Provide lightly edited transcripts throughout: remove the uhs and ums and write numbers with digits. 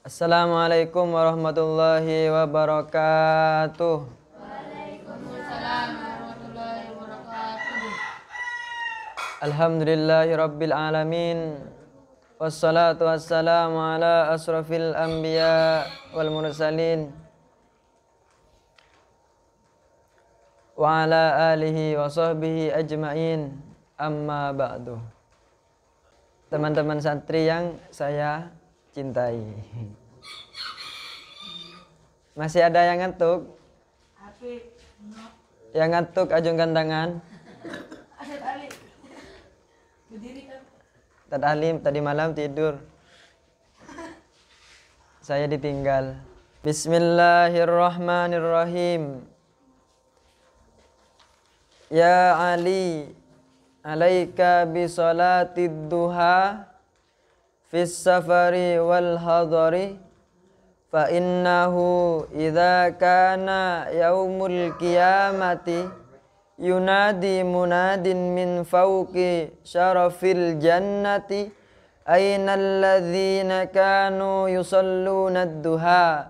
Assalamualaikum warahmatullahi wabarakatuh. Waalaikumsalam warahmatullahi wabarakatuh. Alhamdulillahi rabbil alamin. Wassalatu wassalamu ala asrafil anbiya wal mursalin wa ala alihi wa sahbihi ajma'in. Amma ba'du. Teman-teman santri yang saya cintai, masih ada yang ngantuk? Yang ngantuk ajungkan tangan. Tad Alim tadi malam tidur, saya ditinggal. Bismillahirrahmanirrahim. Ya Ali, alaika bisolatid duha fis safari wal hadari, fa innahu idza kana yaumul qiyamati yunadi munadin min fawqi syarafil jannati aynal ladzina kanu yusalluna ad-duha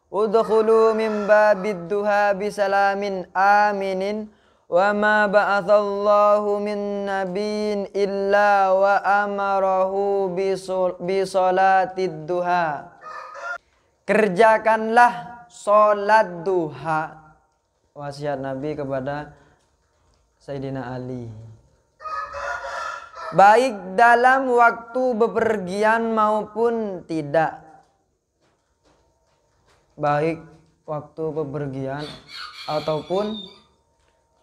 udkhulu min babid duha bisalamin aminin wa ma ba'athallahu min nabiyyin illa wa amarahu bisolatid duha. Kerjakanlah solat duha, wasiat Nabi kepada Sayyidina Ali, baik dalam waktu bepergian maupun tidak. Baik waktu bepergian ataupun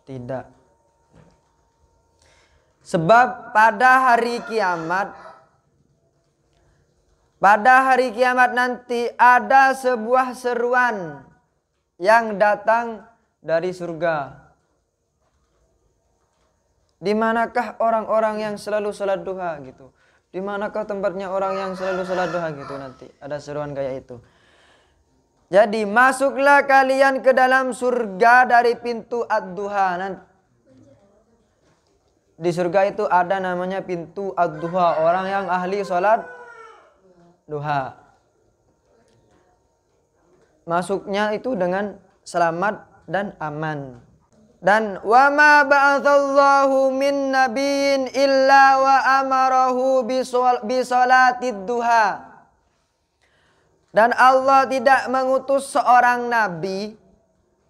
tidak. Sebab pada hari kiamat nanti ada sebuah seruan yang datang dari surga. Di manakah orang-orang yang selalu salat duha gitu? Di manakah tempatnya orang yang selalu salat duha gitu? Nanti ada seruan kayak itu. Jadi masuklah kalian ke dalam surga dari pintu ad-duha. Di surga itu ada namanya pintu ad-duha, orang yang ahli salat duha. Masuknya itu dengan selamat dan aman. Dan wa ma ba'athallahu min nabiyyin illa wa amarahu bisolatid duha. Dan Allah tidak mengutus seorang nabi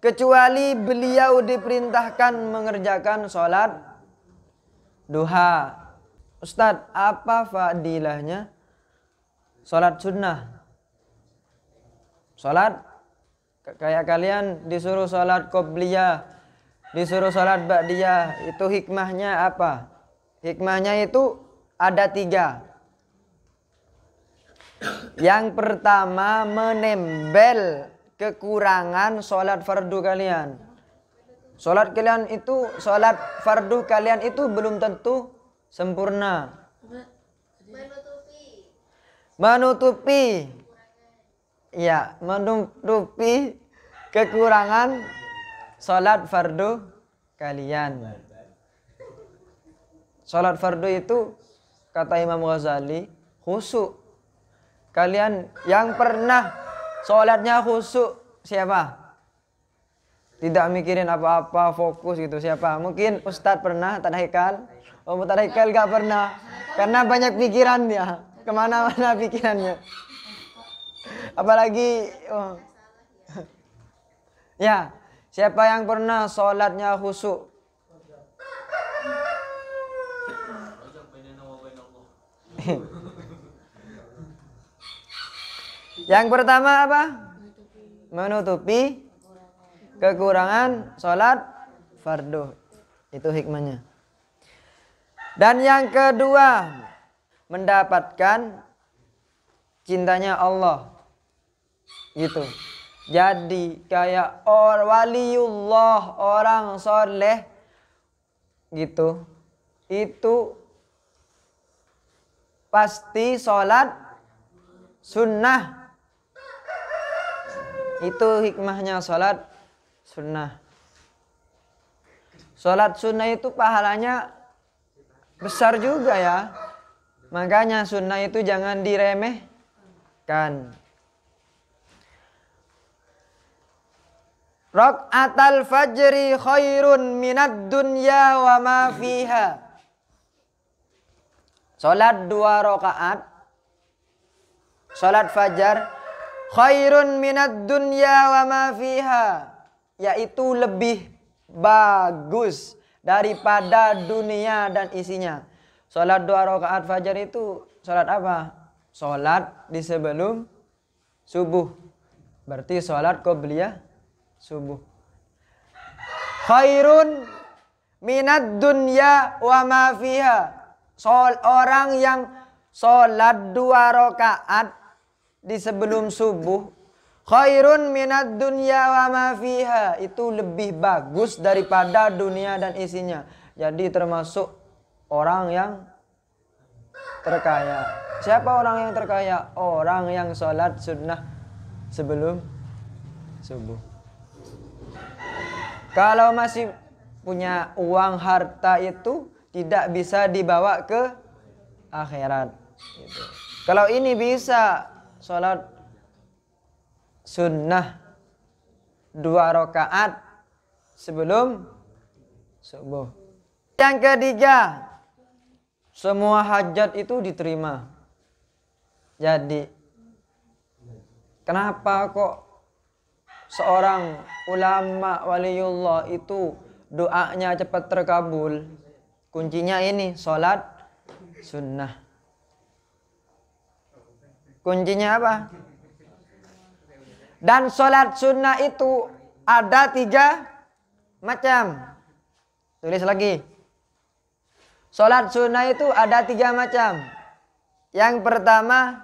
kecuali beliau diperintahkan mengerjakan sholat duha. Ustadz, apa fadilahnya sholat sunnah? Sholat kayak kalian disuruh sholat qobliyah, disuruh sholat ba'diyah, itu hikmahnya apa? Hikmahnya itu ada 3. Yang pertama, menembel kekurangan sholat fardu kalian. Sholat fardu kalian itu belum tentu sempurna. Menutupi kekurangan sholat fardu kalian. Sholat fardu itu kata Imam Ghazali khusyuk. Kalian yang pernah sholatnya khusyuk siapa? Tidak mikirin apa-apa, fokus gitu, siapa? Mungkin Ustadz pernah, Tad Haikal. Oh, Tad Haikal gak pernah, karena banyak pikiran dia, kemana-mana pikirannya. Apalagi ya, siapa yang pernah sholatnya khusyuk? Yang pertama apa? Menutupi kekurangan sholat fardu. Itu hikmahnya. Dan yang kedua, mendapatkan cintanya Allah. Gitu. Jadi kayak waliullah, orang soleh gitu. Itu pasti sholat sunnah. Itu hikmahnya sholat sunnah. Sholat sunnah itu pahalanya besar juga ya. Makanya sunnah itu jangan diremehkan. Rak'atal fajri khairun minad dunya wa ma fiha. Salat 2 rakaat salat fajar khairun minad dunya wa ma fiha, yaitu lebih bagus daripada dunia dan isinya. Salat 2 rakaat fajar itu salat apa? Salat di sebelum subuh. Berarti salat qobliyah subuh. Khairun minad dunya wa ma fiha. Orang yang salat 2 rakaat di sebelum subuh, khairun minad dunya wa ma fiha, itu lebih bagus daripada dunia dan isinya. Jadi termasuk orang yang terkaya. Siapa orang yang terkaya? Orang yang salat sunnah sebelum subuh. Kalau masih punya uang harta itu tidak bisa dibawa ke akhirat. Gitu. Kalau ini bisa sholat sunnah 2 rakaat sebelum subuh. Yang ketiga, semua hajat itu diterima. Jadi, kenapa kok seorang ulama waliullah itu doanya cepat terkabul? Kuncinya ini, sholat sunnah. Kuncinya apa? Dan sholat sunnah itu ada 3 macam. Tulis lagi. Sholat sunnah itu ada 3 macam. Yang pertama,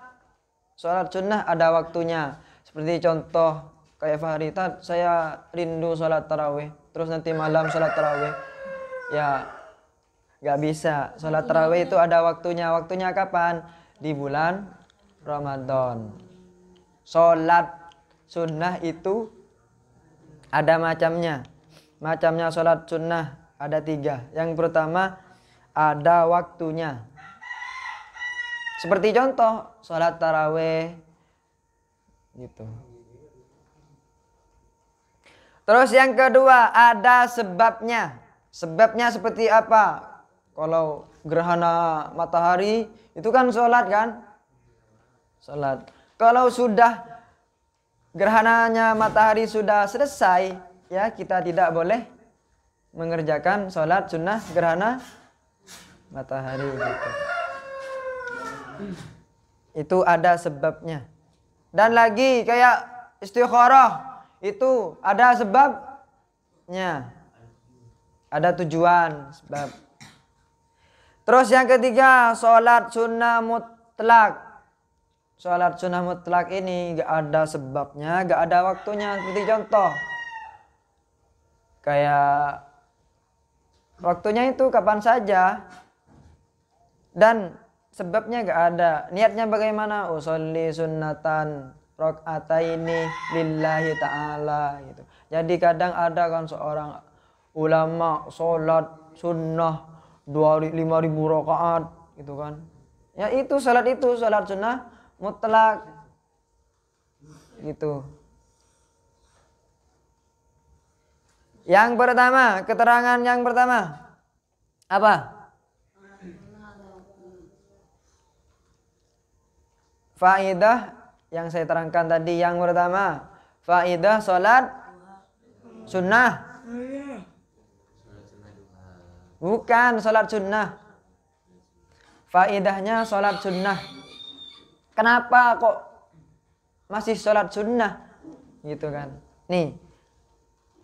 sholat sunnah ada waktunya. Seperti contoh, kayak Fahri, saya rindu sholat tarawih. Terus nanti malam sholat tarawih. Ya, gak bisa. Sholat tarawih itu ada waktunya. Waktunya kapan? Di bulan Ramadan. Sholat sunnah itu ada macamnya. Macamnya sholat sunnah ada 3. Yang pertama, ada waktunya. Seperti contoh, sholat tarawih gitu. Terus yang kedua, ada sebabnya. Sebabnya seperti apa? Kalau gerhana matahari itu kan sholat kan? Sholat. Kalau sudah gerhananya matahari sudah selesai, ya kita tidak boleh mengerjakan sholat sunnah gerhana matahari gitu. Itu ada sebabnya. Dan lagi kayak istikharah itu ada sebabnya. Ada tujuan sebab. Terus yang ketiga, sholat sunnah mutlak. Sholat sunnah mutlak ini gak ada sebabnya, gak ada waktunya. Seperti contoh, kayak waktunya itu kapan saja dan sebabnya gak ada. Niatnya bagaimana? Usolli sunnatan rakaataini lillahi ta'ala gitu. Jadi kadang ada kan seorang ulama sholat sunnah 5.000 rakaat gitu kan. Ya itu sholat sunnah mutlak gitu. Yang pertama, keterangan yang pertama apa? Faidah yang saya terangkan tadi. Yang pertama, faidah sholat sunnah. Bukan sholat sunnah. Faidahnya sholat sunnah. Kenapa kok masih sholat sunnah? Gitu kan. Nih,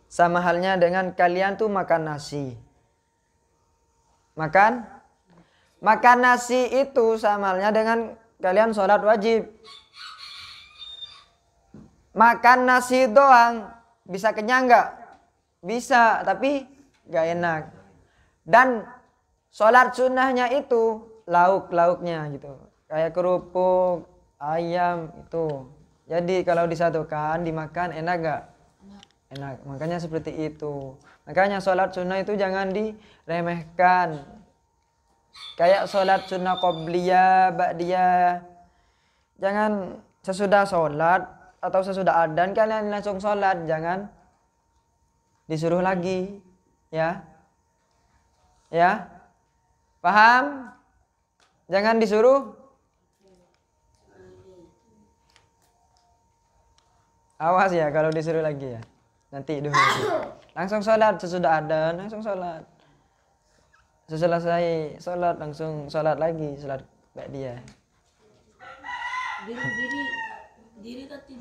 sama halnya dengan kalian tuh makan nasi. Makan nasi itu sama halnya dengan kalian sholat wajib. Makan nasi doang bisa kenyang nggak? Bisa, tapi nggak enak. Dan sholat sunnahnya itu lauk-lauknya gitu. Kayak kerupuk, ayam itu. Jadi kalau disatukan, dimakan enak nggak? Enak. Makanya seperti itu. Makanya sholat sunnah itu jangan diremehkan. Kayak sholat sunnah qobliyah, ba'diyah. Jangan sesudah sholat atau sesudah adzan kalian langsung sholat. Jangan disuruh lagi. Ya. Ya. Paham? Jangan disuruh. Awas ya kalau disuruh lagi ya. Nanti dulu. Langsung sholat sesudah adzan, langsung sholat. Selesai sholat langsung sholat lagi, sholat ba'diyah. Diri tadi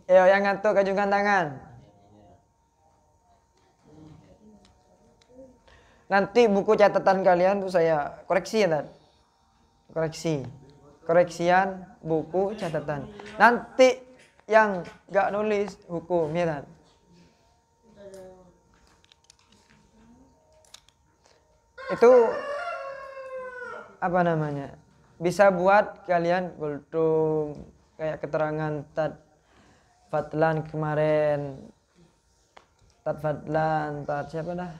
Ayo yang ngantuk kajungkan tangan. Nanti buku catatan kalian tuh saya koreksi ya, Tan. Koreksi. Koreksian buku catatan. Nanti yang gak nulis hukum ya, Tan. Itu apa namanya? Bisa buat kalian kultum kayak keterangan Tad Fadlan kemarin. Tad Fadlan, Tad siapa dah?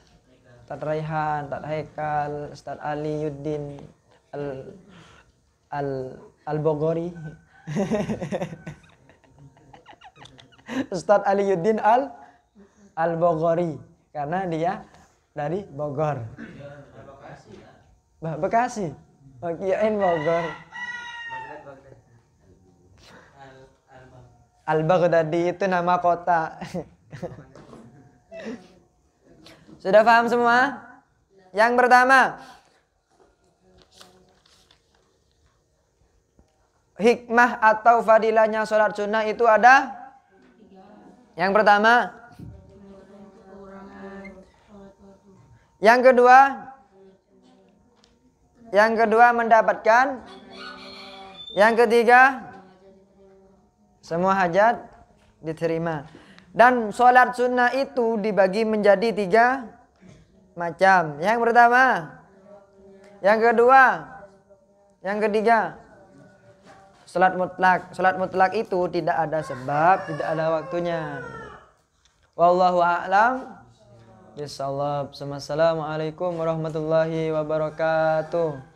Tad Raihan, Tad Haikal, Ustaz Ali Yuddin Al-Bogori. Ustaz Ali Yuddin Al-Bogori karena dia dari Bogor. Bekasi. Oh, kirain Bogor. Al-Baghdadi itu nama kota. Sudah paham semua? Yang pertama, hikmah atau fadilahnya sholat sunnah itu ada. Yang pertama. Yang kedua. Yang kedua mendapatkan. Yang ketiga semua hajat diterima. Dan sholat sunnah itu dibagi menjadi 3 macam. Yang pertama, yang kedua, yang ketiga sholat mutlak. Sholat mutlak itu tidak ada sebab, tidak ada waktunya. Wallahu a'lam bishawab. Assalamualaikum warahmatullahi wabarakatuh.